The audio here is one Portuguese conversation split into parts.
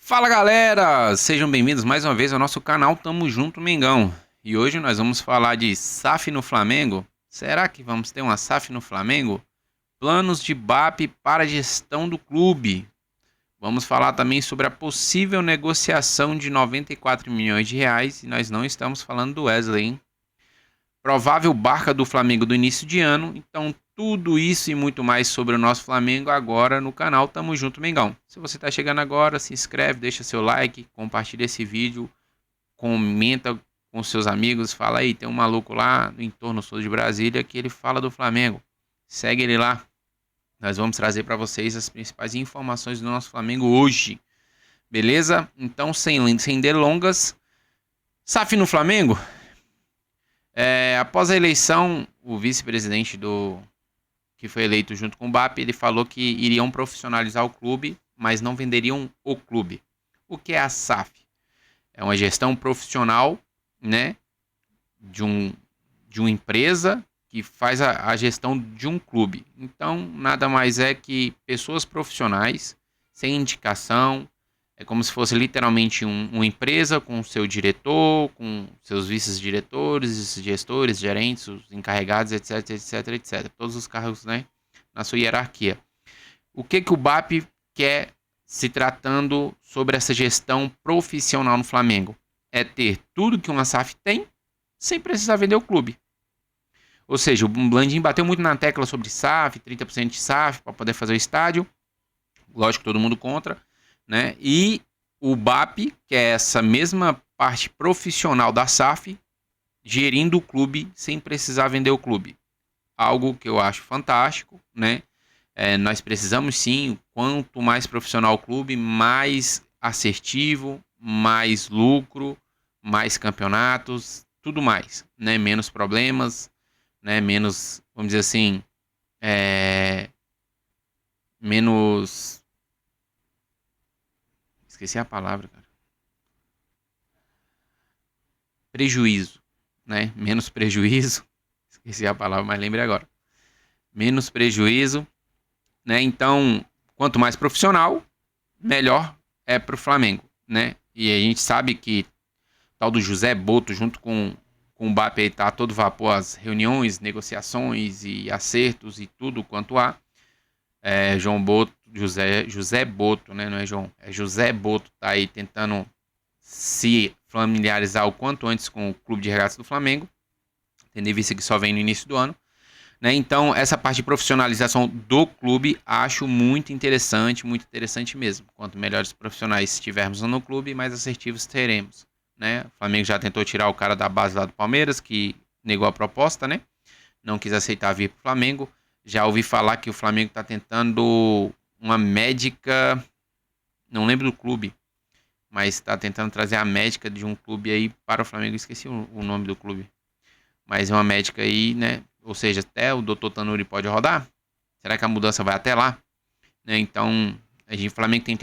Fala galera, sejam bem-vindos mais uma vez ao nosso canal Tamo Junto Mengão. E hoje nós vamos falar de SAF no Flamengo. Será que vamos ter uma SAF no Flamengo? Planos de BAP para a gestão do clube. Vamos falar também sobre a possível negociação de 94 milhões de reais. E nós não estamos falando do Wesley, hein? Provável barca do Flamengo do início de ano. Então tudo isso e muito mais sobre o nosso Flamengo agora no canal Tamo Junto Mengão. Se você está chegando agora, se inscreve, deixa seu like, compartilha esse vídeo, comenta com seus amigos, fala aí, tem um maluco lá no entorno sul de Brasília que ele fala do Flamengo. Segue ele lá. Nós vamos trazer para vocês as principais informações do nosso Flamengo hoje. Beleza? Então, sem delongas, SAF no Flamengo? Após a eleição, o vice-presidente que foi eleito junto com o BAP, ele falou que iriam profissionalizar o clube, mas não venderiam o clube. O que é a SAF? É uma gestão profissional, né, de uma empresa que faz a gestão de um clube. Então, nada mais é que pessoas profissionais, sem indicação. É como se fosse literalmente uma empresa com seu diretor, com seus vice-diretores, gestores, gerentes, os encarregados, etc, etc, etc. Todos os cargos, né, na sua hierarquia. O que o BAP quer se tratando sobre essa gestão profissional no Flamengo? É ter tudo que uma SAF tem, sem precisar vender o clube. Ou seja, o Blandinho bateu muito na tecla sobre SAF, 30% de SAF para poder fazer o estádio. Lógico, todo mundo contra, né? E o BAP, que é essa mesma parte profissional da SAF, gerindo o clube sem precisar vender o clube. Algo que eu acho fantástico, né? Nós precisamos sim, quanto mais profissional o clube, mais assertivo, mais lucro, mais campeonatos, tudo mais, né? Menos problemas, né? Menos, vamos dizer assim, menos... Esqueci a palavra, cara. Prejuízo, né? Menos prejuízo. Esqueci a palavra, mas lembrei agora. Menos prejuízo, né? Então, quanto mais profissional, melhor é para o Flamengo, né? E a gente sabe que tal do José Boto, junto com o BAP, está a todo vapor as reuniões, negociações e acertos e tudo quanto há. João Boto, José Boto, né? Não é João, é José Boto, tá aí tentando se familiarizar o quanto antes com o Clube de Regatas do Flamengo, tendo em vista que só vem no início do ano, né? Então, essa parte de profissionalização do clube acho muito interessante mesmo. Quanto melhores profissionais tivermos no clube, mais assertivos teremos, né? O Flamengo já tentou tirar o cara da base lá do Palmeiras, que negou a proposta, né? Não quis aceitar vir para o Flamengo. Já ouvi falar que o Flamengo está tentando uma médica, não lembro do clube, mas está tentando trazer a médica de um clube aí para o Flamengo. Esqueci o nome do clube, mas é uma médica aí, né? Ou seja, até o Dr. Tanuri pode rodar. Será que a mudança vai até lá? Né? Então, o Flamengo tem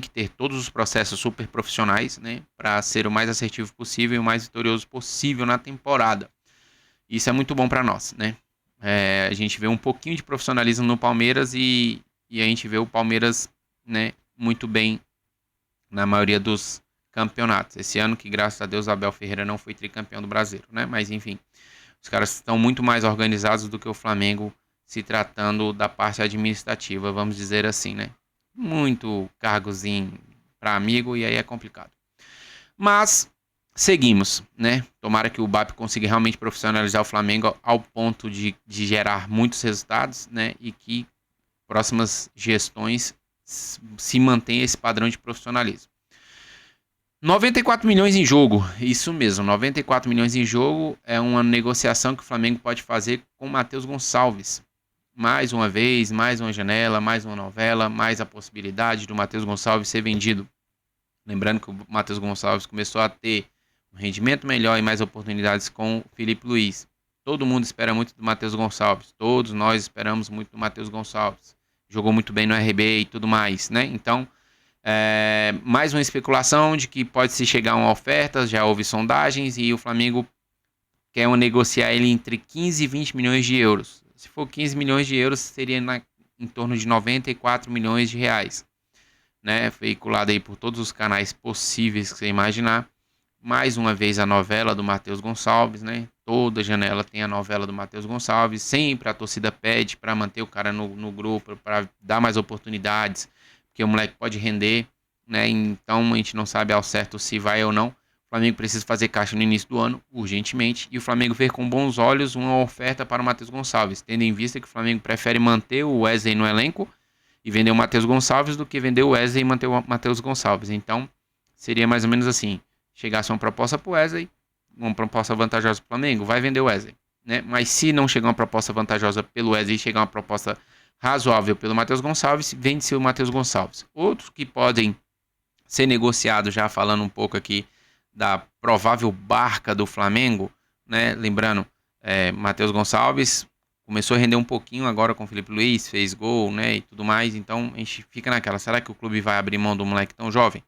que ter todos os processos super profissionais, né? Para ser o mais assertivo possível e o mais vitorioso possível na temporada. Isso é muito bom para nós, né? A gente vê um pouquinho de profissionalismo no Palmeiras e a gente vê o Palmeiras, né, muito bem na maioria dos campeonatos. Esse ano que, graças a Deus, Abel Ferreira não foi tricampeão do Brasileiro, né? Mas, enfim, os caras estão muito mais organizados do que o Flamengo, se tratando da parte administrativa, vamos dizer assim, né? Muito cargozinho para amigo e aí é complicado. Mas seguimos, né? Tomara que o BAP consiga realmente profissionalizar o Flamengo ao ponto de gerar muitos resultados, né? E que próximas gestões se mantenha esse padrão de profissionalismo. 94 milhões em jogo, isso mesmo, 94 milhões em jogo é uma negociação que o Flamengo pode fazer com o Matheus Gonçalves. Mais uma vez, mais uma janela, mais uma novela, mais a possibilidade do Matheus Gonçalves ser vendido. Lembrando que o Matheus Gonçalves começou a ter um rendimento melhor e mais oportunidades com o Felipe Luiz. Todo mundo espera muito do Matheus Gonçalves, todos nós esperamos muito do Matheus Gonçalves. Jogou muito bem no RB e tudo mais, né? Então, mais uma especulação de que pode-se chegar a uma oferta, já houve sondagens e o Flamengo quer negociar ele entre 15 e 20 milhões de euros. Se for 15 milhões de euros, seria em torno de 94 milhões de reais. né? Veiculado aí por todos os canais possíveis que você imaginar. Mais uma vez a novela do Matheus Gonçalves, né? Toda janela tem a novela do Matheus Gonçalves. Sempre a torcida pede para manter o cara no grupo, para dar mais oportunidades, porque o moleque pode render, né? Então a gente não sabe ao certo se vai ou não. O Flamengo precisa fazer caixa no início do ano, urgentemente, e o Flamengo ver com bons olhos uma oferta para o Matheus Gonçalves, tendo em vista que o Flamengo prefere manter o Wesley no elenco e vender o Matheus Gonçalves do que vender o Wesley e manter o Matheus Gonçalves. Então, seria mais ou menos assim: chegasse uma proposta para o Wesley, uma proposta vantajosa para o Flamengo, vai vender o Wesley, né? Mas se não chegar uma proposta vantajosa pelo Wesley e chegar uma proposta razoável pelo Matheus Gonçalves, vende-se o Matheus Gonçalves. Outros que podem ser negociados, já falando um pouco aqui da provável barca do Flamengo, né? Lembrando, Matheus Gonçalves começou a render um pouquinho agora com o Felipe Luiz, fez gol, né, e tudo mais. Então a gente fica naquela: será que o clube vai abrir mão do moleque tão jovem?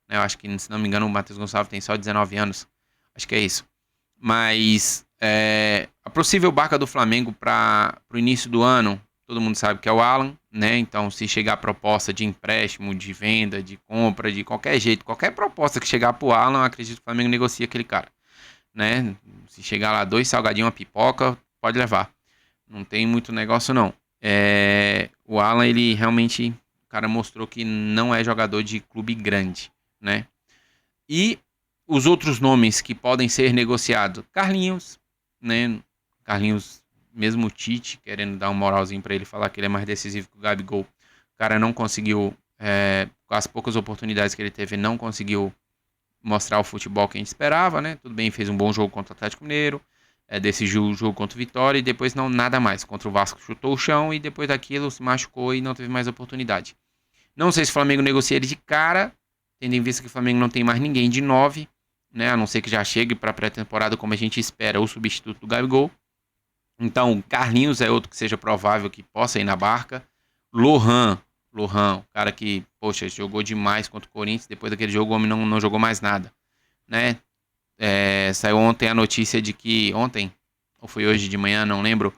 Eu acho que, se não me engano, o Matheus Gonçalves tem só 19 anos. Acho que é isso. Mas a possível barca do Flamengo para o início do ano, todo mundo sabe que é o Alan, né? Então, se chegar proposta de empréstimo, de venda, de compra, de qualquer jeito, qualquer proposta que chegar pro Alan, eu acredito que o Flamengo negocia aquele cara, né? Se chegar lá 2 salgadinhos, uma pipoca, pode levar. Não tem muito negócio, não. O Alan, ele realmente, o cara mostrou que não é jogador de clube grande, né? E os outros nomes que podem ser negociados: Carlinhos, né? Carlinhos, mesmo o Tite querendo dar um moralzinho para ele, falar que ele é mais decisivo que o Gabigol, o cara não conseguiu, com as poucas oportunidades que ele teve, não conseguiu mostrar o futebol que a gente esperava, né? Tudo bem, fez um bom jogo contra o Atlético Mineiro, decidiu o jogo contra o Vitória e depois não nada mais. Contra o Vasco chutou o chão e depois daquilo se machucou e não teve mais oportunidade. Não sei se o Flamengo negocia ele de cara, tendo em vista que o Flamengo não tem mais ninguém de 9, né? A não ser que já chegue para a pré-temporada, como a gente espera, o substituto do Gabigol. Então, Carlinhos é outro que seja provável que possa ir na barca. Lohan, o cara que, poxa, jogou demais contra o Corinthians. Depois daquele jogo, o homem não jogou mais nada, né? Saiu ontem a notícia de que, ontem, ou foi hoje de manhã, não lembro,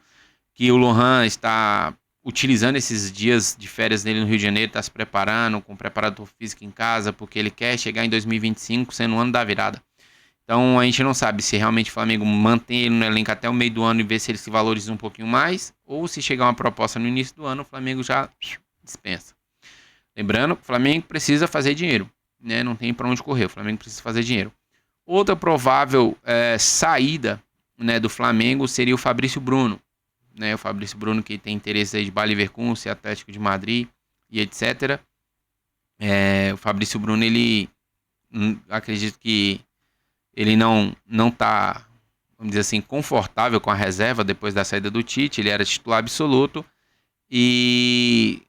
que o Lohan está utilizando esses dias de férias dele no Rio de Janeiro, está se preparando com preparador físico em casa, porque ele quer chegar em 2025 sendo o ano da virada. Então a gente não sabe se realmente o Flamengo mantém ele no elenco até o meio do ano e vê se ele se valoriza um pouquinho mais, ou se chegar uma proposta no início do ano, o Flamengo já dispensa. Lembrando que o Flamengo precisa fazer dinheiro, né? Não tem para onde correr, o Flamengo precisa fazer dinheiro. Outra provável saída, né, do Flamengo seria o Fabrício Bruno, né? O Fabrício Bruno, que tem interesse aí de Bayer Leverkusen, Atlético de Madrid e etc. O Fabrício Bruno, ele acredito que ele não tá, vamos dizer assim, confortável com a reserva depois da saída do Tite. Ele era titular absoluto e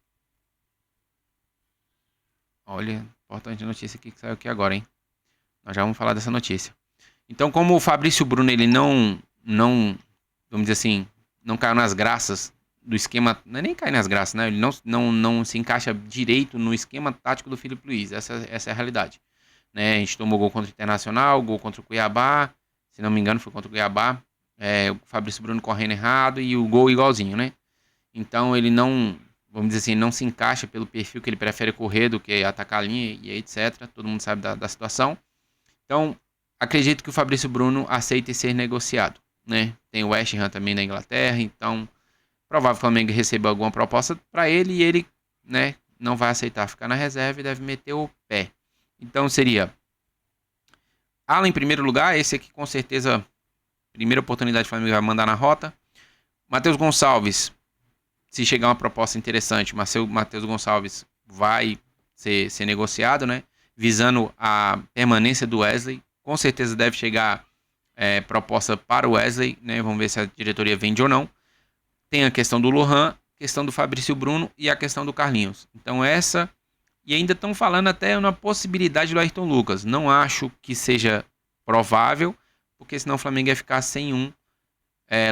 olha, importante notícia aqui que saiu aqui agora, hein? Nós já vamos falar dessa notícia. Então, como o Fabrício Bruno, ele não, vamos dizer assim, não caiu nas graças do esquema, não é nem cair nas graças, né? Ele não se encaixa direito no esquema tático do Felipe Luiz. Essa é a realidade, né? A gente tomou gol contra o Internacional, gol contra o Cuiabá, se não me engano foi contra o Cuiabá, o Fabrício Bruno correndo errado e o gol igualzinho, né? Então ele não, vamos dizer assim, não se encaixa pelo perfil que ele prefere correr do que atacar a linha e etc. Todo mundo sabe da situação. Então, acredito que o Fabrício Bruno aceite ser negociado, né? Tem o West Ham também da Inglaterra, então provável que o Flamengo receba alguma proposta para ele e ele, né, não vai aceitar ficar na reserva e deve meter o pé. Então seria Alan em primeiro lugar, esse aqui com certeza, primeira oportunidade que o Flamengo vai mandar na rota. Matheus Gonçalves, se chegar uma proposta interessante, Matheus Gonçalves vai ser negociado, né? Visando a permanência do Wesley. Com certeza deve chegar proposta para o Wesley, né? Vamos ver se a diretoria vende ou não. Tem a questão do Lohan, questão do Fabrício Bruno e a questão do Carlinhos. Então essa, e ainda estão falando até na possibilidade do Ayrton Lucas. Não acho que seja provável, porque senão o Flamengo ia ficar sem um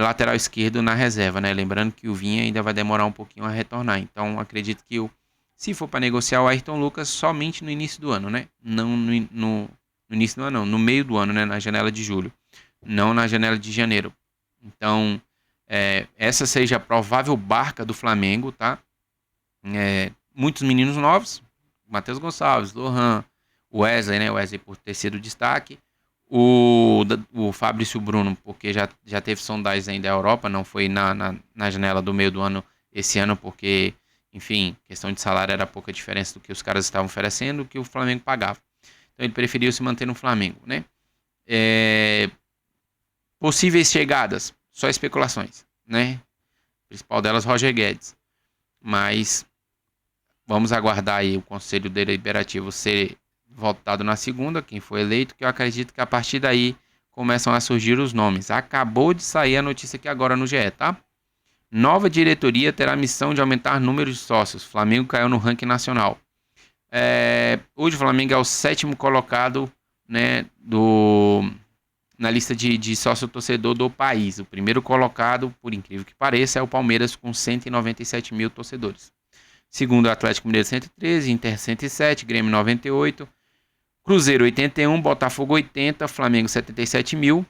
lateral esquerdo na reserva, né? Lembrando que o Vinha ainda vai demorar um pouquinho a retornar. Então acredito que se for para negociar o Ayrton Lucas, somente no início do ano, né? Não no início do ano, não, no meio do ano, né? Na janela de julho, não na janela de janeiro. Então essa seja a provável barca do Flamengo, tá? Muitos meninos novos, Matheus Gonçalves, Lohan, o Wesley, né? O Wesley por ter sido destaque. O Fabrício Bruno, porque já teve sondagens ainda da Europa, não foi na janela do meio do ano esse ano, porque, enfim, questão de salário era pouca diferença do que os caras estavam oferecendo, do que o Flamengo pagava. Então ele preferiu se manter no Flamengo, né? Possíveis chegadas, só especulações, né? A principal delas, Roger Guedes. Mas vamos aguardar aí o Conselho Deliberativo ser votado na segunda, quem foi eleito, que eu acredito que a partir daí começam a surgir os nomes. Acabou de sair a notícia aqui agora no GE, tá? Nova diretoria terá a missão de aumentar o número de sócios. Flamengo caiu no ranking nacional. Hoje o Flamengo é o 7º colocado, né, na lista de sócio-torcedor do país. O primeiro colocado, por incrível que pareça, é o Palmeiras com 197 mil torcedores. Segundo, o Atlético Mineiro 113, Inter 107, Grêmio 98, Cruzeiro 81, Botafogo 80, Flamengo 77 mil,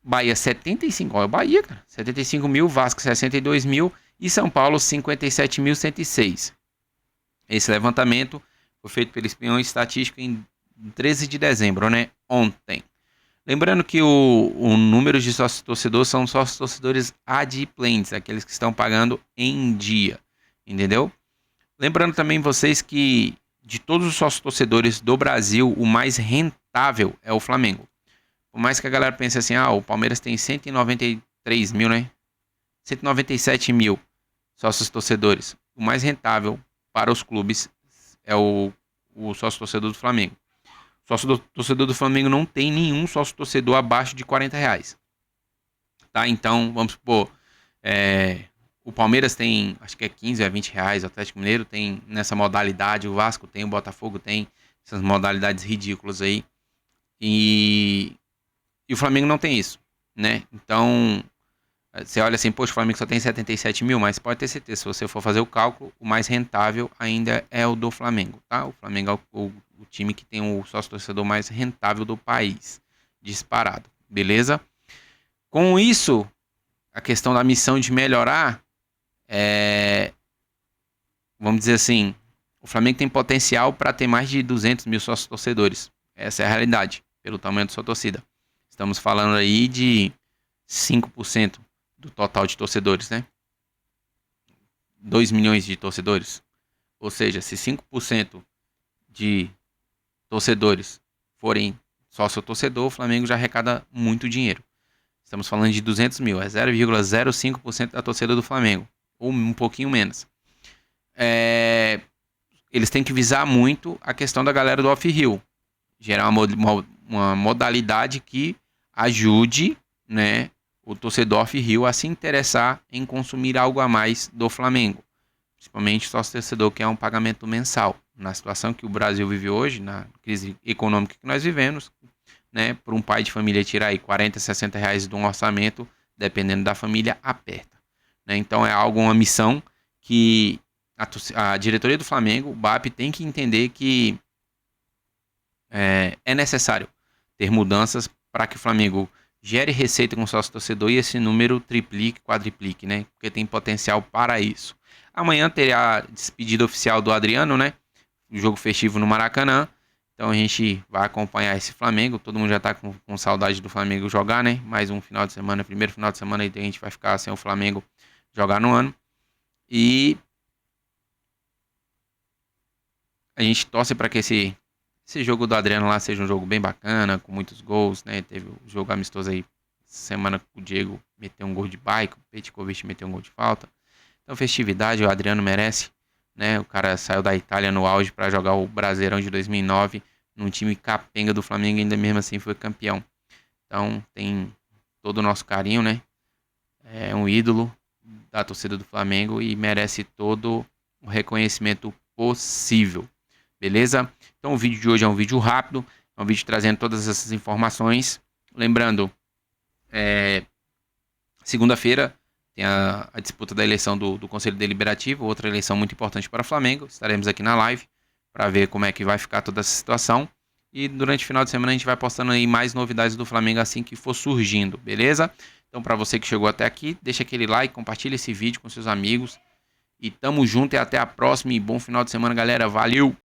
Bahia 75, olha o Bahia, cara, 75 mil, Vasco 62 mil e São Paulo 57.106. Esse levantamento foi feito pelo Espião Estatístico em 13 de dezembro, né? Ontem. Lembrando que o número de sócios torcedores são sócios torcedores adimplentes, aqueles que estão pagando em dia, entendeu? Lembrando também vocês que de todos os sócios torcedores do Brasil, o mais rentável é o Flamengo. Por mais que a galera pense assim, o Palmeiras tem 193 mil, né? 197 mil sócios torcedores. O mais rentável para os clubes é o sócio torcedor do Flamengo. O sócio torcedor do Flamengo não tem nenhum sócio torcedor abaixo de R$40. Tá? Então, vamos supor, o Palmeiras tem, acho que é 15 a 20 reais, o Atlético Mineiro tem nessa modalidade, o Vasco tem, o Botafogo tem essas modalidades ridículas aí. E o Flamengo não tem isso, né? Então, você olha assim, poxa, o Flamengo só tem 77 mil, mas pode ter certeza, se você for fazer o cálculo, o mais rentável ainda é o do Flamengo, tá? O Flamengo é o time que tem o sócio-torcedor mais rentável do país, disparado, beleza? Com isso, a questão da missão de melhorar, vamos dizer assim, o Flamengo tem potencial para ter mais de 200 mil sócios torcedores. Essa é a realidade, pelo tamanho da sua torcida. Estamos falando aí de 5% do total de torcedores, né? 2 milhões de torcedores. Ou seja, se 5% de torcedores forem sócio-torcedor, o Flamengo já arrecada muito dinheiro. Estamos falando de 200 mil, é 0,05% da torcida do Flamengo, ou um pouquinho menos. Eles têm que visar muito a questão da galera do off-hill, gerar uma modalidade que ajude, né, o torcedor off-hill a se interessar em consumir algo a mais do Flamengo, principalmente o sócio-torcedor que é um pagamento mensal. Na situação que o Brasil vive hoje, na crise econômica que nós vivemos, né, para um pai de família tirar aí 40, 60 reais de um orçamento, dependendo da família, aperta. Né? Então é uma missão que a diretoria do Flamengo, o BAP, tem que entender que é necessário ter mudanças para que o Flamengo gere receita com o sócio torcedor e esse número triplique, quadriplique, né? Porque tem potencial para isso. Amanhã terá a despedida oficial do Adriano, né? O jogo festivo no Maracanã. Então a gente vai acompanhar esse Flamengo. Todo mundo já tá com saudade do Flamengo jogar, né? Mais um final de semana, primeiro final de semana aí a gente vai ficar sem o Flamengo jogar no ano. E a gente torce para que esse jogo do Adriano lá seja um jogo bem bacana, com muitos gols, né? Teve um jogo amistoso aí semana que o Diego meteu um gol de bike, o Petkovic meteu um gol de falta. Então festividade, o Adriano merece, né? O cara saiu da Itália no auge para jogar o Brasileirão de 2009 num time capenga do Flamengo e ainda mesmo assim foi campeão. Então tem todo o nosso carinho, né? É um ídolo da torcida do Flamengo e merece todo o reconhecimento possível. Beleza? Então o vídeo de hoje é um vídeo rápido, é um vídeo trazendo todas essas informações. Lembrando, segunda-feira tem a disputa da eleição do Conselho Deliberativo, outra eleição muito importante para o Flamengo. Estaremos aqui na live para ver como é que vai ficar toda essa situação. E durante o final de semana a gente vai postando aí mais novidades do Flamengo assim que for surgindo, beleza? Então para você que chegou até aqui, deixa aquele like, compartilha esse vídeo com seus amigos. E tamo junto e até a próxima e bom final de semana, galera. Valeu!